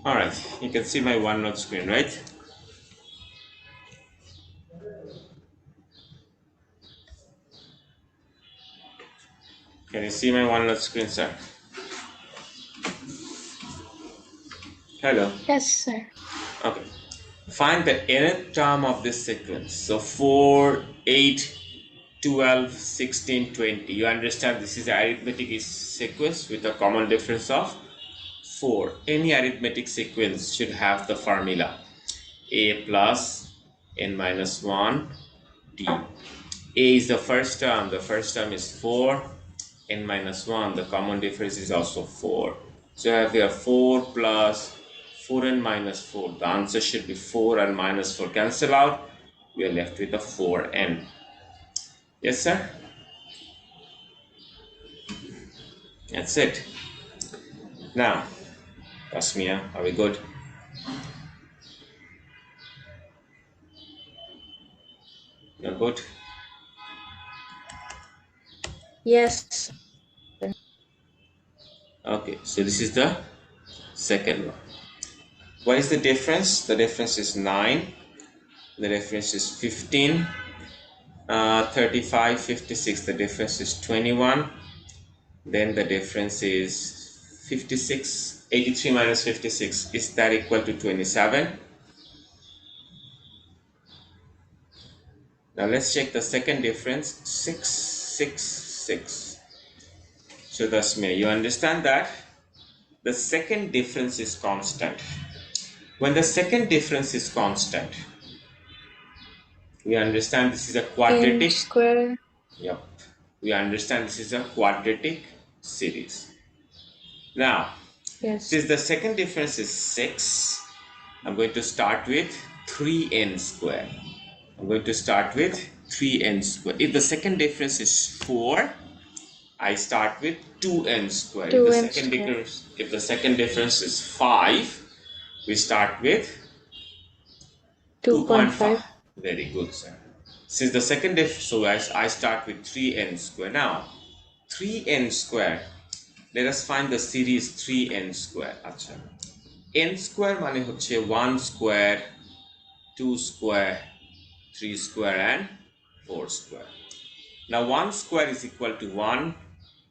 All right, you can see my OneNote screen, right? Can you see my OneNote screen, sir? Hello. Yes, sir. Okay. Find the nth term of this sequence. So 4, 8, 12, 16, 20. You understand this is an arithmetic sequence with a common difference of 4. Any arithmetic sequence should have the formula a plus n minus 1 d. A is the first term. The first term is 4. N minus 1. The common difference is also 4. So I have here 4 plus 4n minus 4. The answer should be 4 and minus 4 cancel out. We are left with a 4n. Yes, sir? That's it. Now, Tasmia, are we good? You're good? Yes. Okay, so this is the second one. What is the difference? The difference is 9. The difference is 15. 35, 56. The difference is 21. Then the difference is 56. 83 minus 56. Is that equal to 27? Now let's check the second difference. 6, 6, 6. So thus, may you understand that the second difference is constant. When the second difference is constant, we understand this is a N quadratic. square. Yep. We understand this is a quadratic series. Now, Yes. since the second difference is 6, I'm going to start with 3n square. I'm going to start with 3n square. If the second difference is 4, I start with 2n square. If 2n square. the second difference is 5, we start with 2.5. 2.5. Very good, sir. Since the second difference, so I start with 3n square. Now, 3n square, let us find the series 3n square. আচ্ছা, n square মানে হচ্ছে 1 square, 2 square, 3 square and 4 square. Now 1 square is equal to 1,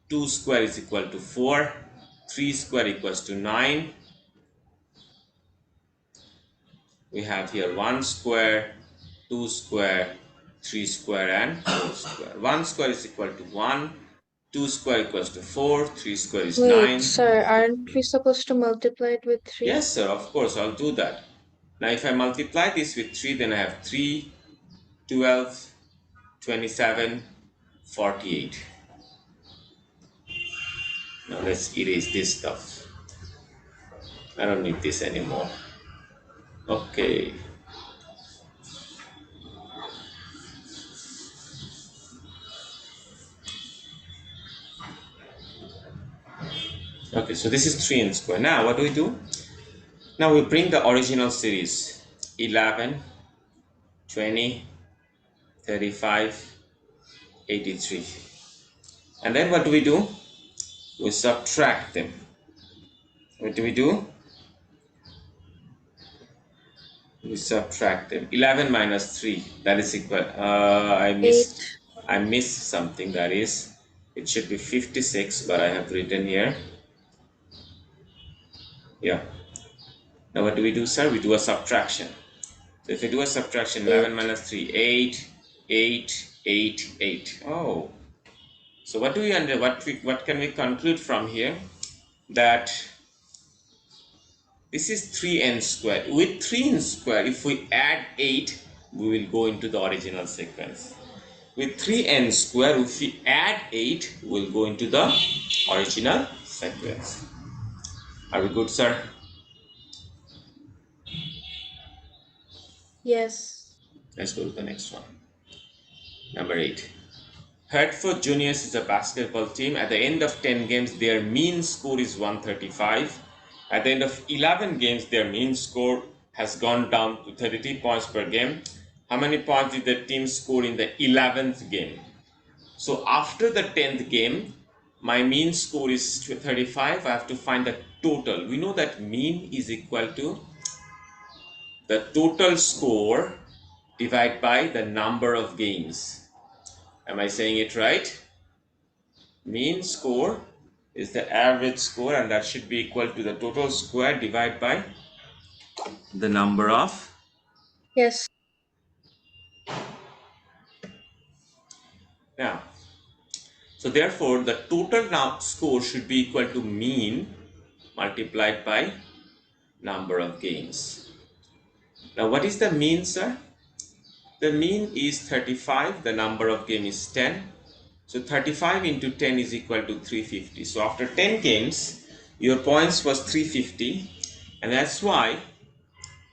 2 square is equal to 4, 3 square equals to 9. We have here 1 square, 2 square, 3 square and 4 square. 1 square is equal to 1, 2 square equals to 4, 3 square is Wait, 9. sir, aren't we supposed to multiply it with 3? Yes, sir, of course, I'll do that. Now if I multiply this with 3, then I have 3, 12, 27, 48. Now let's erase this stuff. I don't need this anymore. Okay. Okay, so this is 3n square. Now what do we do? Now we bring the original series 11, 20, 35, 83. And then what do we do? We subtract them. What do we do? We subtract them. 11 minus 3, that is equal. I 8. missed something. That is, it should be 56, but I have written here. Yeah. Now what do we do, sir? We do a subtraction. So if we do a subtraction, 11 minus 3, 8, 8, 8, 8. Oh. So what do we what can we conclude from here? That this is 3n square. With 3n square, if we add 8, we will go into the original sequence. With 3n square, if we add 8, we'll go into the original sequence. Are we good, sir? Yes. Let's go to the next one. Number 8. Hertford Juniors is a basketball team. At the end of 10 games, their mean score is 135. At the end of 11 games, their mean score has gone down to 33 points per game. How many points did the team score in the 11th game? So after the 10th game, my mean score is 35. I have to find the total. We know that mean is equal to the total score divided by the number of games. Am I saying it right? Mean score is the average score, and that should be equal to the total score divided by the number of. Yes. Now, so therefore the total score should be equal to mean multiplied by number of games. Now what is the mean, sir? The mean is 35, the number of game is 10. So 35 into 10 is equal to 350. So after 10 games, your points was 350, and that's why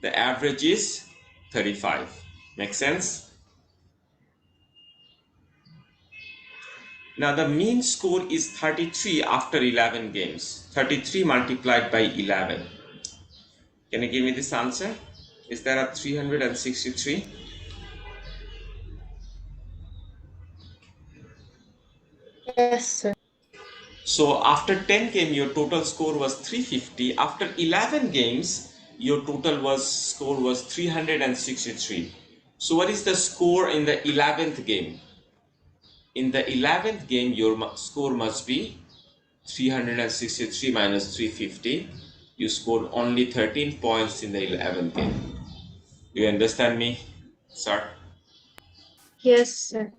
the average is 35. Make sense? Now the mean score is 33 after 11 games. 33 multiplied by 11. Can you give me this answer? Is there a 363? Yes, sir. So after 10 games, your total score was 350. After 11 games, your total score was 363. So what is the score in the 11th game? In the 11th game, your score must be 363 minus 350. You scored only 13 points in the 11th game. Do you understand me, sir? Yes, sir.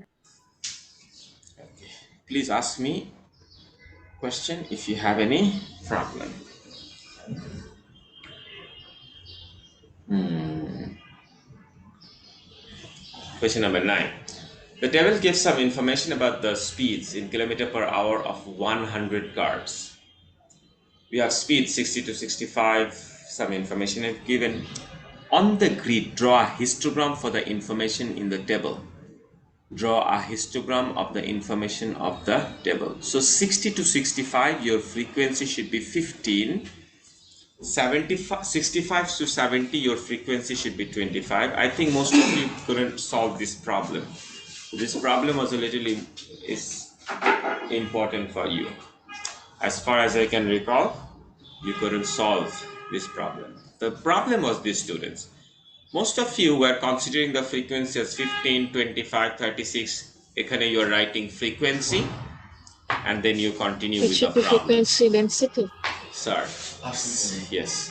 Okay. Please ask me question if you have any problem. Question number 9. The table gives some information about the speeds in kilometer per hour of 100 cars. We have speed 60 to 65. Some information is given. On the grid, draw a histogram for the information in the table. Draw a histogram of the information of the table. So 60 to 65, your frequency should be 15. 65 to 70, your frequency should be 25. I think most of you couldn't solve this problem. This problem was a little is important for you. As far as I can recall, you couldn't solve this problem. The problem was this, students. Most of you were considering the frequency as 15, 25, 36. Ekhane you are writing frequency, and then you continue with the problem. Frequency density. Sir, yes.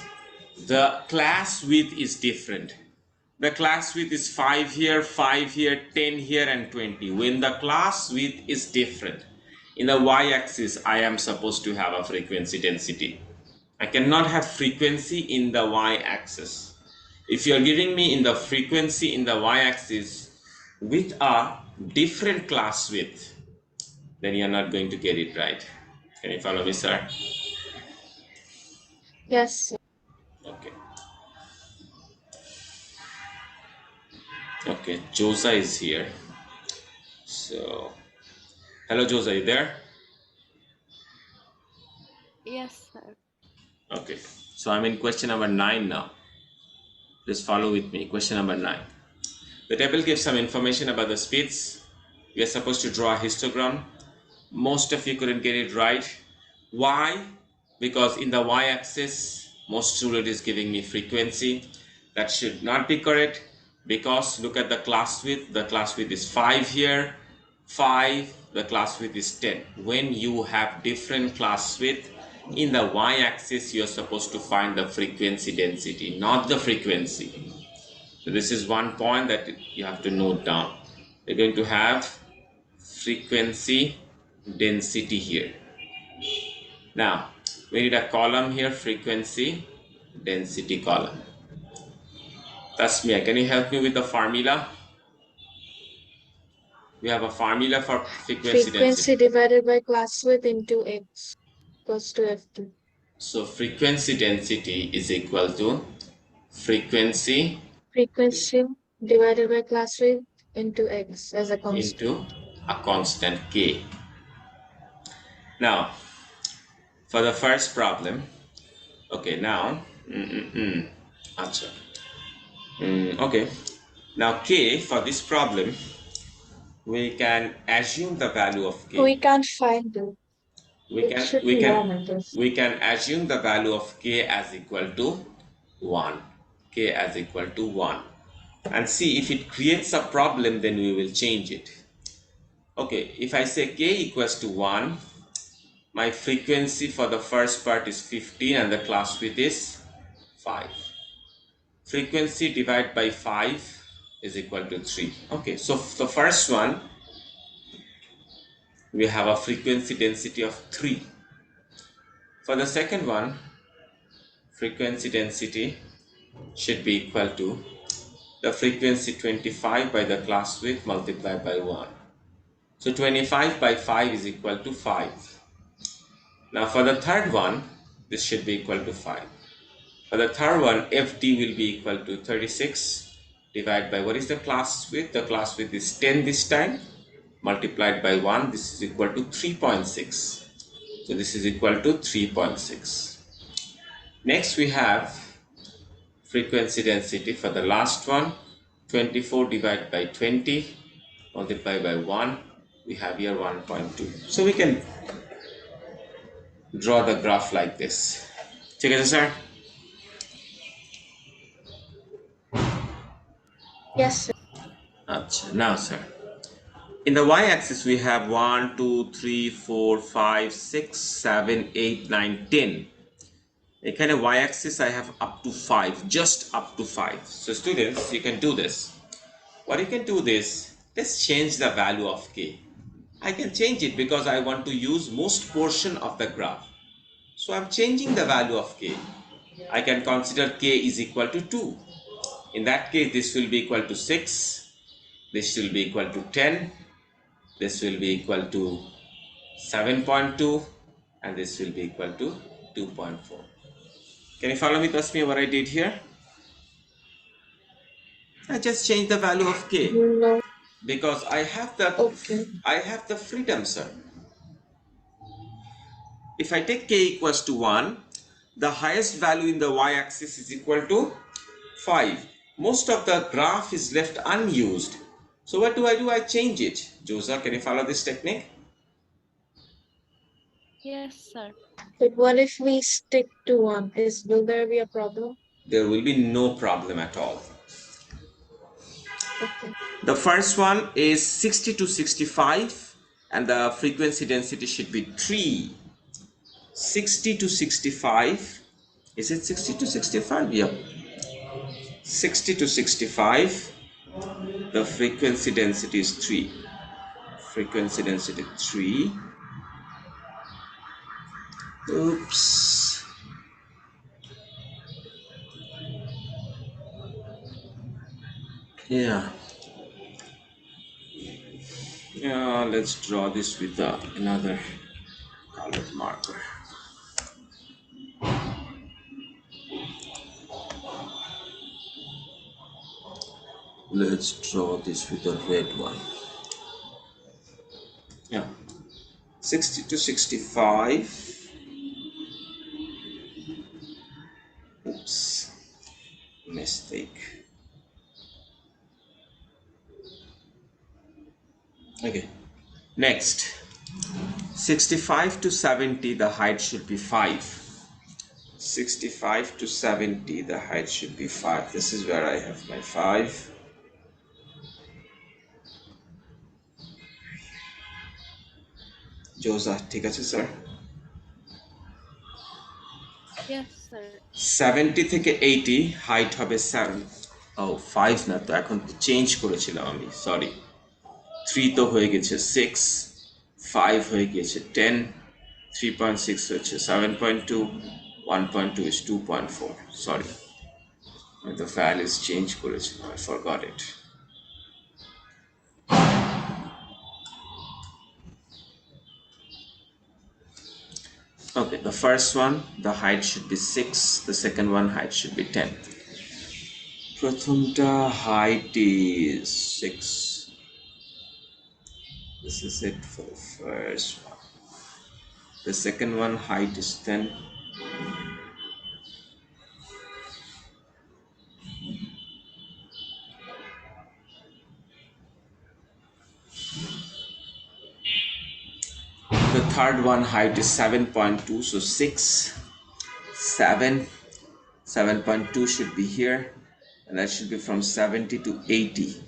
The class width is different. The class width is 5 here, 5 here, 10 here, and 20. When the class width is different, in the y-axis, I am supposed to have a frequency density. I cannot have frequency in the y-axis. If you're giving me in the frequency in the y-axis with a different class width, then you're not going to get it right. Can you follow me, sir? Yes, sir. Okay. Okay, Josa is here. So, hello Josa, you there? Yes, sir. Okay, so I'm in question number 9 now. Please follow with me. Question number 9. The table gives some information about the speeds. We are supposed to draw a histogram. Most of you couldn't get it right. Why? Because in the y-axis, most student is giving me frequency. That should not be correct, because look at the class width. The class width is 5 here, 5, the class width is 10. When you have different class width, in the y-axis you are supposed to find the frequency density, not the frequency. So this is one point that you have to note down. You're going to have frequency density here. Now we need a column here, frequency density column. Tasmia, can you help me with the formula? We have a formula for frequency density. Divided by class width into x equals to f2. So frequency density is equal to frequency divided by class width into x as a constant. Into a constant k. Now, for the first problem, okay, now, okay, now k, for this problem, we can assume the value of k. We can't find it. We It can should we be can 1, I guess. we can assume the value of k as equal to 1. K as equal to 1. And see if it creates a problem, then we will change it. Okay, if I say k equals to 1, my frequency for the first part is 15 and the class width is 5. Frequency divided by 5 is equal to 3. Okay, so the first one, we have a frequency density of 3. For the second one, frequency density should be equal to the frequency 25 by the class width multiplied by 1. So 25 by 5 is equal to 5. Now for the third one, this should be equal to 5. For the third one, FD will be equal to 36 divided by what is the class width? The class width is 10 this time, multiplied by 1. This is equal to 3.6. So this is equal to 3.6. Next we have frequency density for the last one, 24 divided by 20 multiplied by 1. We have here 1.2. So we can draw the graph like this. Check it, sir. Yes, sir. Achha. Now, sir, in the y-axis we have 1, 2, 3, 4, 5, 6, 7, 8, 9, 10. A kind of y-axis I have up to 5, just up to 5. So students, you can do this. What you can do this, let's change the value of k. I can change it because I want to use most portion of the graph. So I'm changing the value of k. I can consider k is equal to 2. In that case, this will be equal to 6. This will be equal to 10. This will be equal to 7.2. And this will be equal to 2.4. Can you follow me, Tasmi, what I did here? I just changed the value of k No. because I have Okay. the freedom, sir. If I take k equals to 1, the highest value in the y-axis is equal to 5. Most of the graph is left unused. So what do? I change it. Josa, can you follow this technique? Yes, sir. But what if we stick to 1? Will there be a problem? There will be no problem at all. Okay. The first one is 60 to 65 and the frequency density should be 3. 60 to 65. Is it 60 to 65? Yep. 60 to 65. The frequency density is 3. Frequency density 3. Oops. Yeah. Yeah, let's draw this with another colored marker. Let's draw this with a red one. Yeah. 60 to 65. Oops. Mistake. Okay. Next. 65 to 70, the height should be 5. 65 to 70, the height should be 5. This is where I have my 5. Josa, ঠিক আছে sir? Yes, sir. 70 থেকে 80 height হবে 7. ও 5 না তো, এখন change করেছিলাম আমি, sorry. 3 তো হয়ে গেছে 6, 5 হয়ে গেছে 10, 3.6 হচ্ছে 7.2, 1.2 is 2.4. Sorry, the values change করেছিলাম, I forgot it. Okay, the first one, the height should be 6, the second one height should be 10. প্রথমটা height is 6. This is it for the first one. The second one height is 10. The the third one height is 7.2, so 6, 7, 7.2 should be here, and that should be from 70 to 80.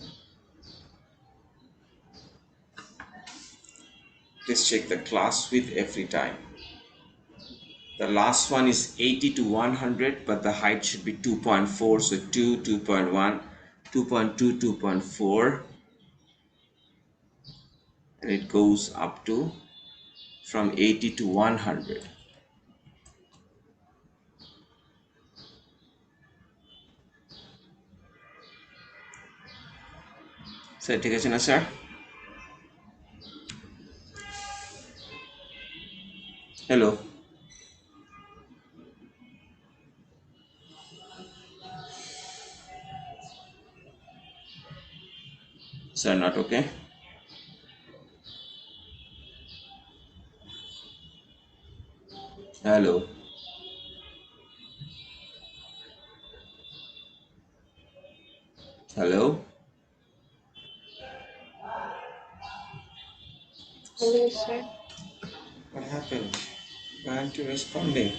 Please check the class width every time. The last one is 80 to 100, but the height should be 2.4, so 2, 2.1, 2.2, 2.4, and it goes up to from 80 to 100. So ঠিক আছে না sir? Hello. Sir, not okay? Hello. Hello. Hello, sir. What happened? Why aren't you responding?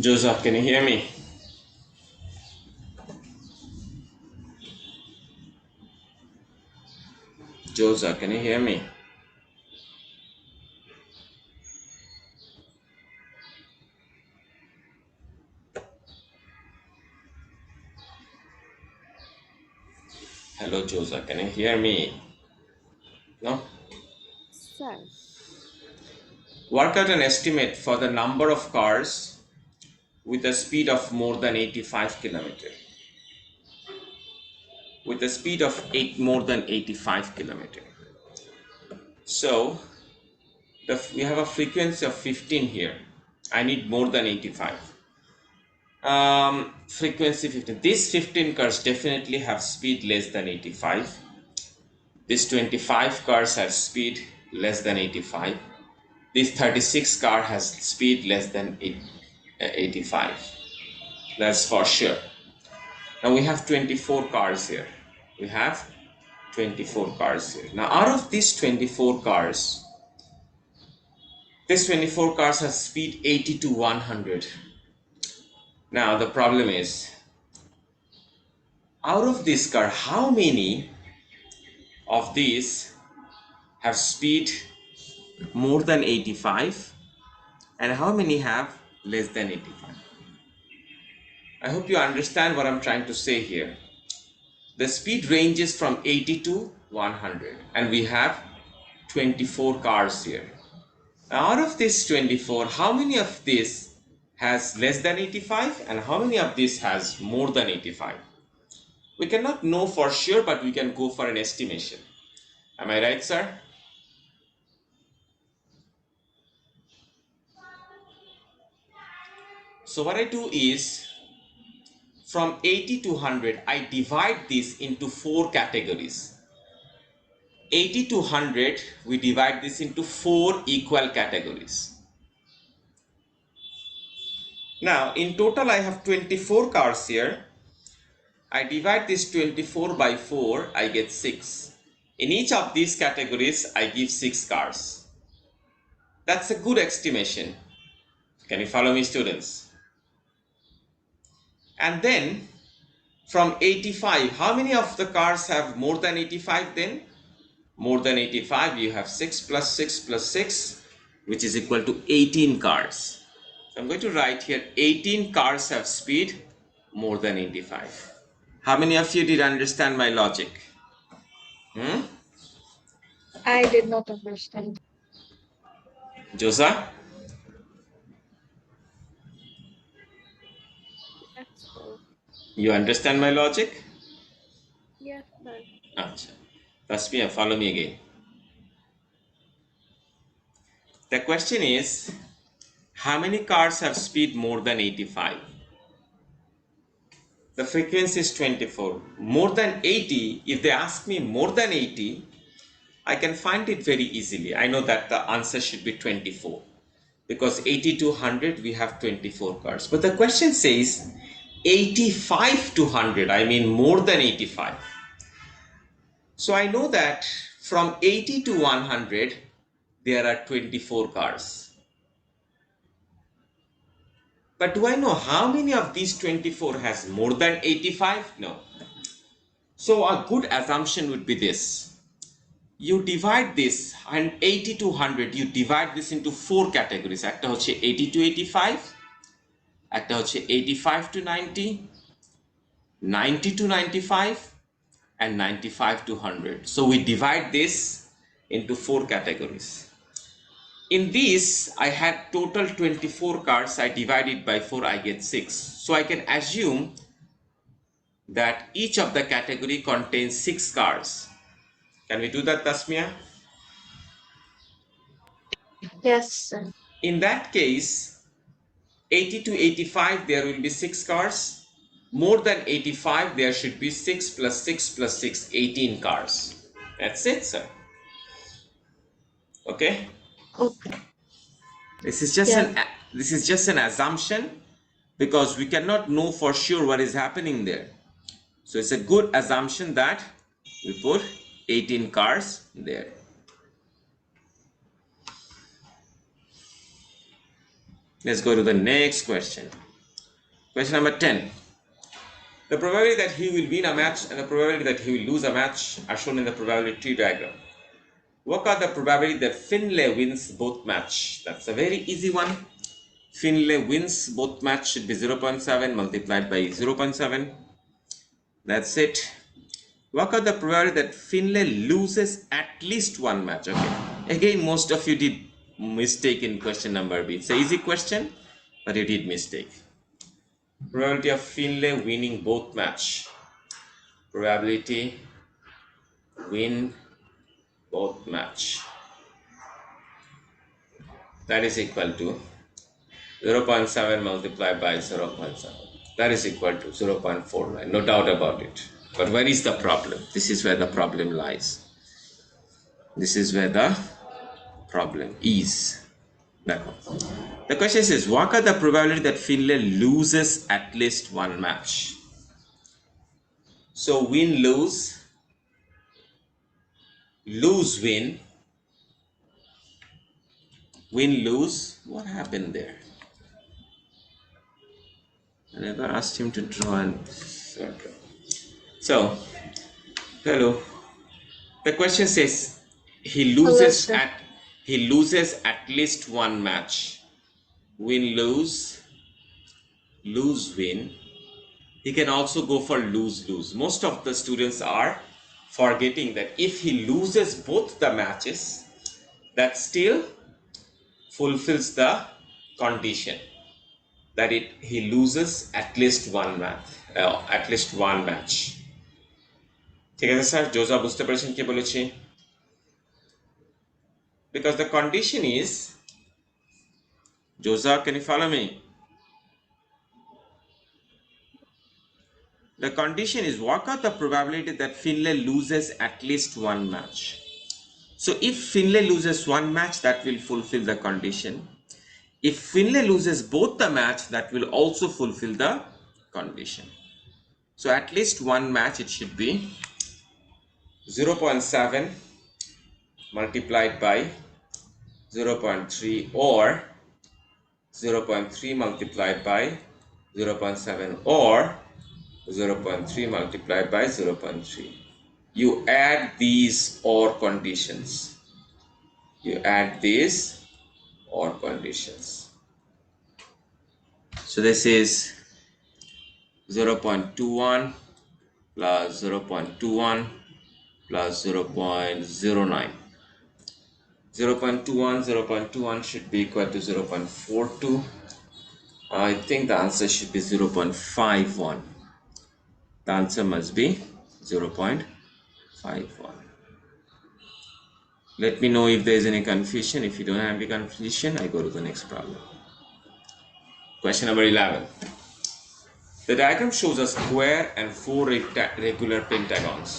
Joseph, can you hear me? Joseph, can you hear me? Hello, Joseph, can you hear me? No? Sir. Work out an estimate for the number of cars with a speed of more than 85 kilometer. With a speed of more than 85 kilometer. So we have a frequency of 15 here. I need more than 85. Frequency 15. These 15 cars definitely have speed less than 85. These 25 cars have speed less than 85. This 36 car has speed less than 85. That's for sure. Now we have 24 cars here. We have 24 cars here. Now out of these 24 cars, this 24 cars have speed 80 to 100. Now the problem is, out of this car, how many of these have speed more than 85 and how many have less than 85? I hope you understand what I'm trying to say here. The speed ranges from 80 to 100 and we have 24 cars here. Now out of this 24, how many of this has less than 85 and how many of this has more than 85? We cannot know for sure, but we can go for an estimation. Am I right, sir? So what I do is, from 80 to 100, I divide this into 4 categories. 80 to 100, we divide this into 4 equal categories. Now, in total, I have 24 cars here. I divide this 24 by 4, I get 6. In each of these categories, I give 6 cars. That's a good estimation. Can you follow me, students? And then, from 85, how many of the cars have more than 85 then? More than 85, you have 6 plus 6 plus 6, which is equal to 18 cars. So I'm going to write here 18 cars have speed more than 85. How many of you did understand my logic? I did not understand. Josa? Yes, sir. You understand my logic? Yes, sir. Achha. Trust me, follow me again. The question is, how many cars have speed more than 85? The frequency is 24. More than 80, if they ask me more than 80, I can find it very easily. I know that the answer should be 24. because 80 to 100 we have 24 cards. But the question says 85 to 100, I mean more than 85. So I know that from 80 to 100 there are 24 cards. But do I know how many of these 24 has more than 85? No. So a good assumption would be this. You divide this, and 80 to 100, you divide this into 4 categories. একটা হচ্ছে 80 to 85, একটা হচ্ছে 85 to 90, 90 to 95, and 95 to 100. So we divide this into 4 categories. In this, I had total 24 cards. I divide it by 4, I get 6. So I can assume that each of the category contains 6 cards. Can we do that, Tasmia? Yes, sir. In that case, 80 to 85, there will be 6 cards. More than 85, there should be 6 plus 6 plus 6, 18 cards. That's it, sir. Okay? Okay. This is just Yeah. an assumption because we cannot know for sure what is happening there. So it's a good assumption that we put 18 cards there. Let's go to the next question. Question number 10. The probability that he will win a match and the probability that he will lose a match are shown in the probability tree diagram. Work out the probability that Finlay wins both match. That's a very easy one. Finlay wins both match should be 0.7 multiplied by 0.7. That's it. Work out the probability that Finlay loses at least one match. Okay. Again, most of you did mistake in question number B. It's an easy question, but you did mistake. Probability of Finlay winning both match. Probability win both match. That is equal to 0.7 multiplied by 0.7. That is equal to 0.49. No doubt about it. But where is the problem? This is where the problem lies. This is where the problem is. The question says, what are the probability that Finlay loses at least one match? So win, lose, win, win, lose. What happened there? I never asked him to draw and so hello. The question says he loses at least one match. Win, lose, win. He can also go for lose. Most of the students are forgetting that if he loses both the matches, that still fulfills the condition that he loses at least one match. ঠিক আছে sir, জোজা বুঝতে পেরেছেন কি বলেছি? Because the condition is, Joza, can you follow me? The condition is work out the probability that Finlay loses at least one match. So if Finlay loses one match, that will fulfill the condition. If Finlay loses both the match, that will also fulfill the condition. So at least one match, it should be 0.7 multiplied by 0.3 or 0.3 multiplied by 0.7 or 0.3 multiplied by 0.3. You add these OR conditions. So this is 0.21 plus 0.21 plus 0.09. 0.21 should be equal to 0.42. I think the answer should be 0.51. The answer must be 0.51. Let me know if there is any confusion. If you don't have any confusion, I go to the next problem. Question number 11. The diagram shows a square and 4 regular pentagons.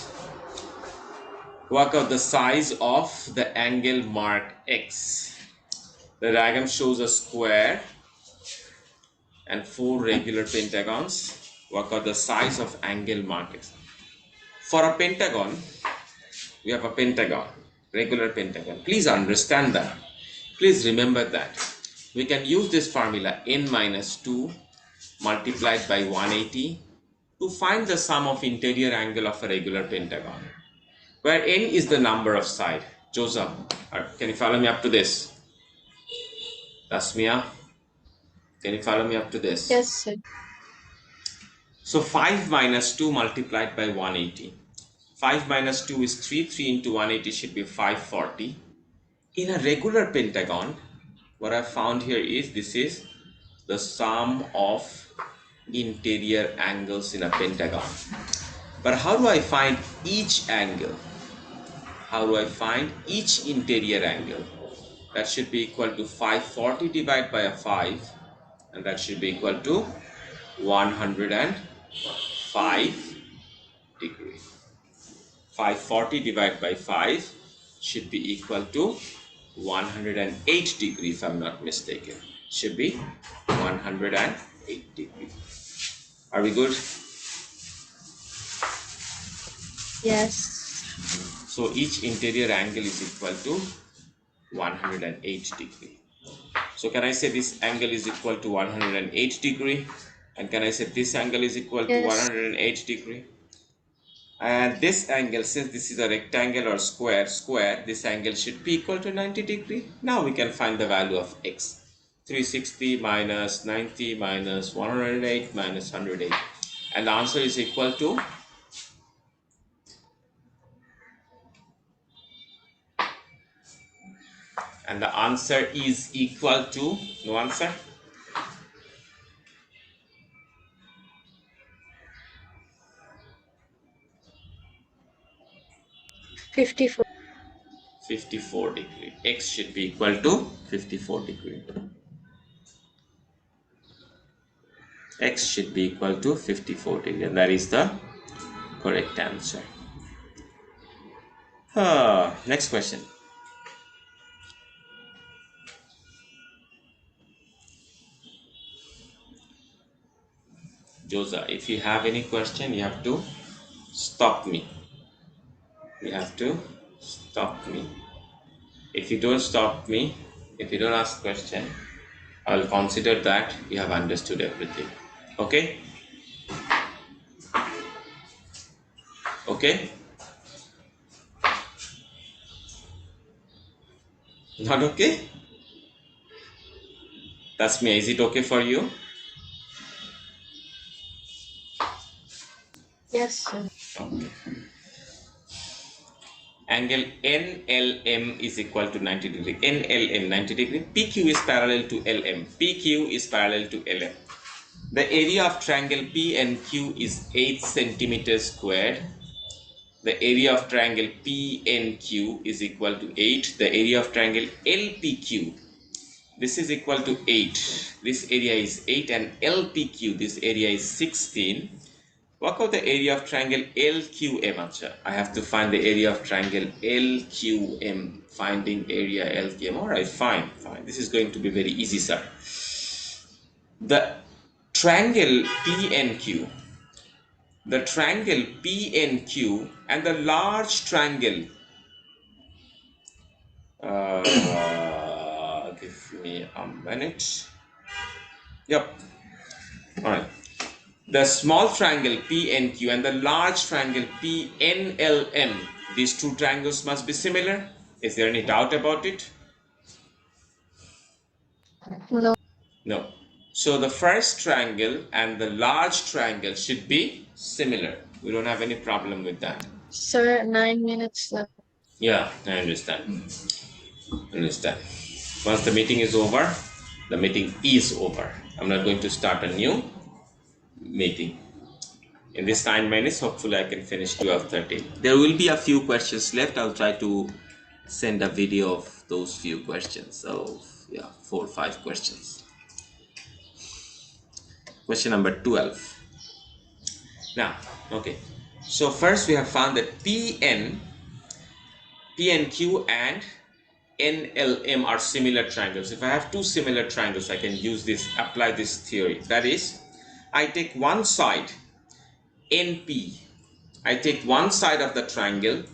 Work out the size of the angle marked X. The diagram shows a square and 4 regular pentagons. Work out the size of angle markers. For a pentagon, we have a pentagon, regular pentagon. Please understand that. Please remember that. We can use this formula n minus 2 multiplied by 180 to find the sum of interior angle of a regular pentagon, where n is the number of side. Joseph, can you follow me up to this? Tasmia, can you follow me up to this? Yes, sir. So 5 minus 2 multiplied by 180. 5 minus 2 is 3. 3 into 180 should be 540. In a regular pentagon, what I found here is this is the sum of interior angles in a pentagon. But how do I find each angle? How do I find each interior angle? That should be equal to 540 divided by a 5, and that should be equal to 105 degree. 540 divided by 5 should be equal to 108 degree, if I'm not mistaken. Should be 108 degree. Are we good? Yes. So each interior angle is equal to 108 degree. So can I say this angle is equal to 108 degree? And can I say this angle is equal to Yes. 108 degree? And this angle, since this is a rectangle or square, this angle should be equal to 90 degree. Now we can find the value of x. 360 minus 90 minus 108 minus 108. And the answer is equal to no answer? 54. 54 degree. X should be equal to 54 degree. X should be equal to 54 degree, and that is the correct answer. Next question. Josa, if you have any question, you have to stop me. You have to stop me. If you don't stop me, if you don't ask question, I will consider that you have understood everything. Okay? Okay? Not okay? That's me. Is it okay for you? Yes, sir. Okay. Angle NLM is equal to 90 degree. NLM 90 degree. PQ is parallel to LM. PQ is parallel to LM. The area of triangle PNQ is 8 centimeters squared. The area of triangle PNQ is equal to 8. The area of triangle LPQ, this is equal to 8. This area is 8, and LPQ, this area is 16. Work out the area of triangle LQM. I have to find the area of triangle LQM. Finding area LQM. Alright, fine. This is going to be very easy, sir. The triangle PNQ, and the large triangle, give me a minute. Yep. Alright. The small triangle PNQ and the large triangle PNLM, these two triangles must be similar. Is there any doubt about it? No. No. So the first triangle and the large triangle should be similar. We don't have any problem with that. Sir, 9 minutes left. Yeah, I understand. Once the meeting is over, the meeting is over. I'm not going to start a new meeting. In this 9 minutes, hopefully I can finish 12:30. There will be a few questions left. I'll try to send a video of those few questions. So yeah, 4 or 5 questions. Question number 12. Now, okay. So first we have found that PNQ and NLM are similar triangles. If I have two similar triangles, I can use this, apply this theory. That is, I take one side, NP. I take one side of the triangle,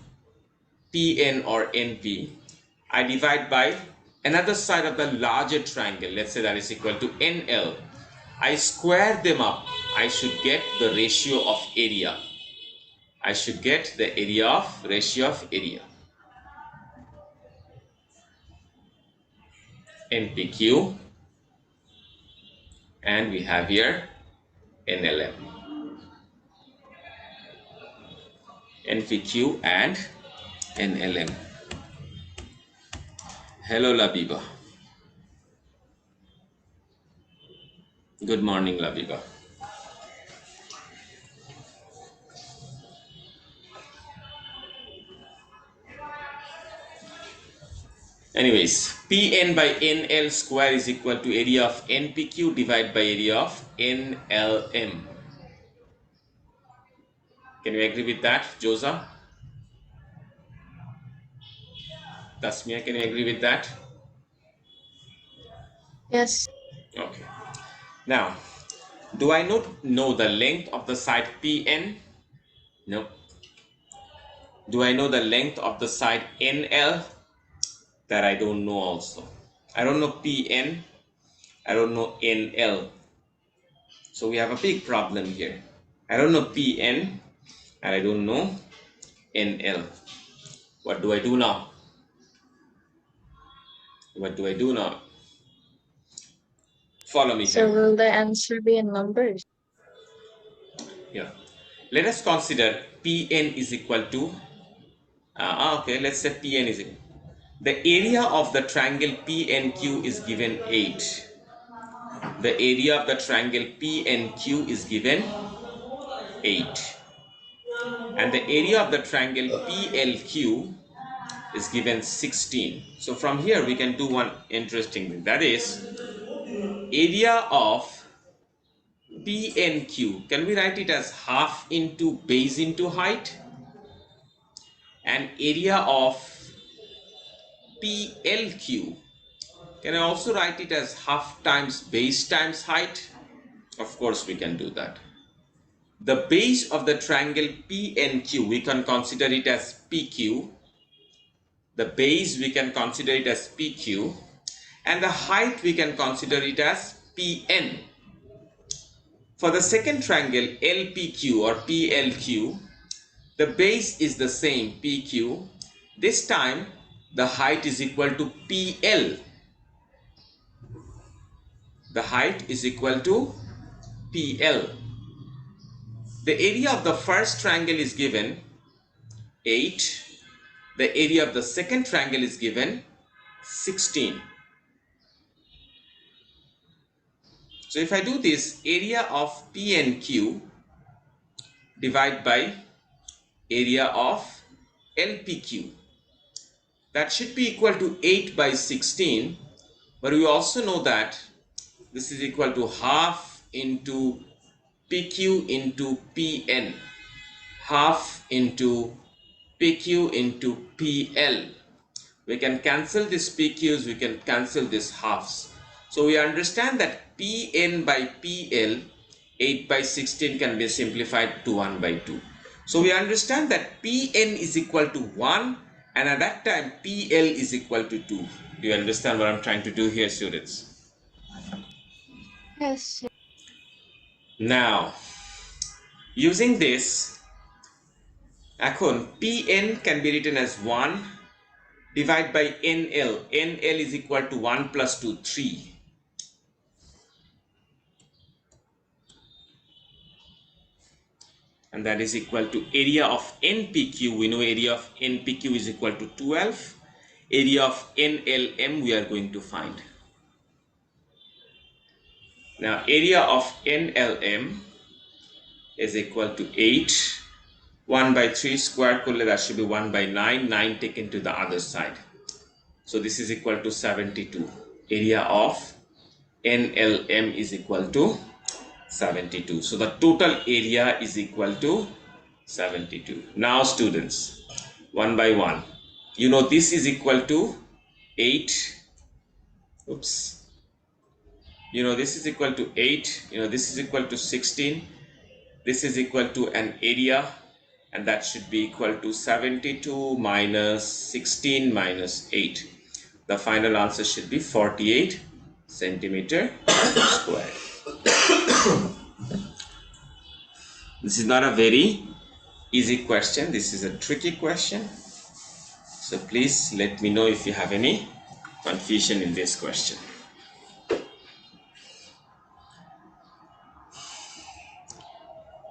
PN or NP. I divide by another side of the larger triangle. Let's say that is equal to NL. I square them up. I should get the ratio of area. I should get the ratio of area. NPQ, and we have here NLM. NPQ and NLM. Hello Labiba. Good morning Labiba. Anyways, Pn by NL square is equal to area of NPQ divided by area of NLM. Can you agree with that, Josa? Tasmia, can you agree with that? Yes. Okay. Now, do I not know the length of the side PN? No. Do I know the length of the side NL? That I don't know also. I don't know PN. I don't know NL. So we have a big problem here. I don't know PN and I don't know NL. What do I do now? What do I do now? Follow me So here. will the answer be in numbers? Yeah. Let us consider PN is equal to, okay, let's say PN is equal. The area of the triangle PNQ is given 8. The area of the triangle PNQ is given 8. And the area of the triangle PLQ is given 16. So from here we can do one interesting thing. That is, area of PNQ, can we write it as half into base into height? And area of PLQ, can I also write it as half times base times height? Of course we can do that. The base of the triangle PNQ, we can consider it as PQ. The base we can consider it as PQ. And the height we can consider it as PN. For the second triangle LPQ or PLQ, the base is the same, PQ. This time the height is equal to PL. The height is equal to PL. The area of the first triangle is given 8. The area of the second triangle is given 16. So if I do this, area of PNQ divided by area of LPQ, that should be equal to 8 by 16, but we also know that this is equal to half into PQ into PN, half into PQ into PL. We can cancel these PQs, we can cancel these halves. So we understand that PN by PL, 8 by 16 can be simplified to 1 by 2. So we understand that PN is equal to 1 and at that time PL is equal to 2. Do you understand what I'm trying to do here, students? Yes. Now, using this, এখন PN can be written as 1 divided by NL. NL is equal to 1 plus 2, 3. And that is equal to area of NPQ. We know area of NPQ is equal to 12. Area of NLM we are going to find. Now area of NLM is equal to 8. 1 by 3 square korle that should be 1 by 9. 9 taken to the other side. So this is equal to 72. Area of NLM is equal to 72. So the total area is equal to 72. Now students, one by one, you know this is equal to 8, oops, this is equal to 8, this is equal to 16, this is equal to an area, and that should be equal to 72 minus 16 minus 8. The final answer should be 48 centimeter squared. This is not a very easy question. This is a tricky question. So please let me know if you have any confusion in this question.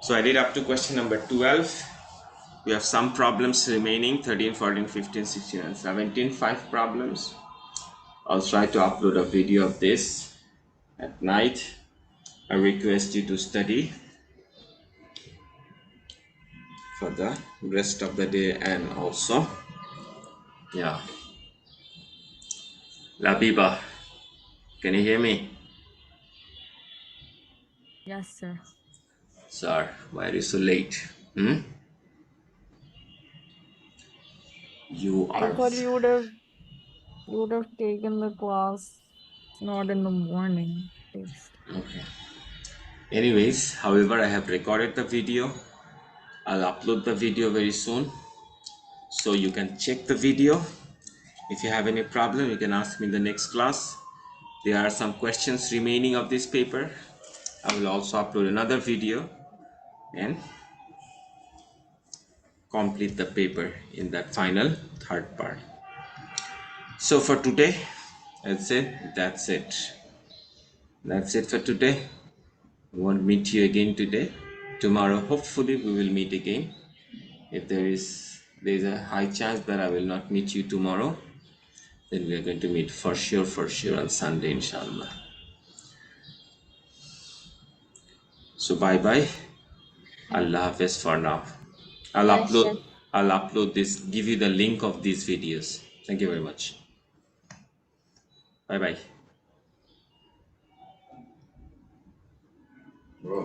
So I did up to question number 12. We have some problems remaining, 13, 14, 15, 16, and 17, 5 problems. I'll try to upload a video of this at night. I request you to study for the rest of the day and also, yeah. Labiba, can you hear me? Yes, sir. Sir, why are you so late? You I are. thought you would have taken the class not in the morning. Please. Okay. Anyways, however, I have recorded the video. I'll upload the video very soon, so you can check the video. If you have any problem, you can ask me in the next class. There are some questions remaining of this paper. I will also upload another video and complete the paper in that final third part. So for today, that's it. That's it for today. I won't meet you again today. Tomorrow, hopefully, we will meet again. If there's a high chance that I will not meet you tomorrow, then we are going to meet for sure on Sunday, inshallah. So bye bye. Allah Hafiz for now. I'll upload this, give you the link of these videos. Thank you very much. Bye bye.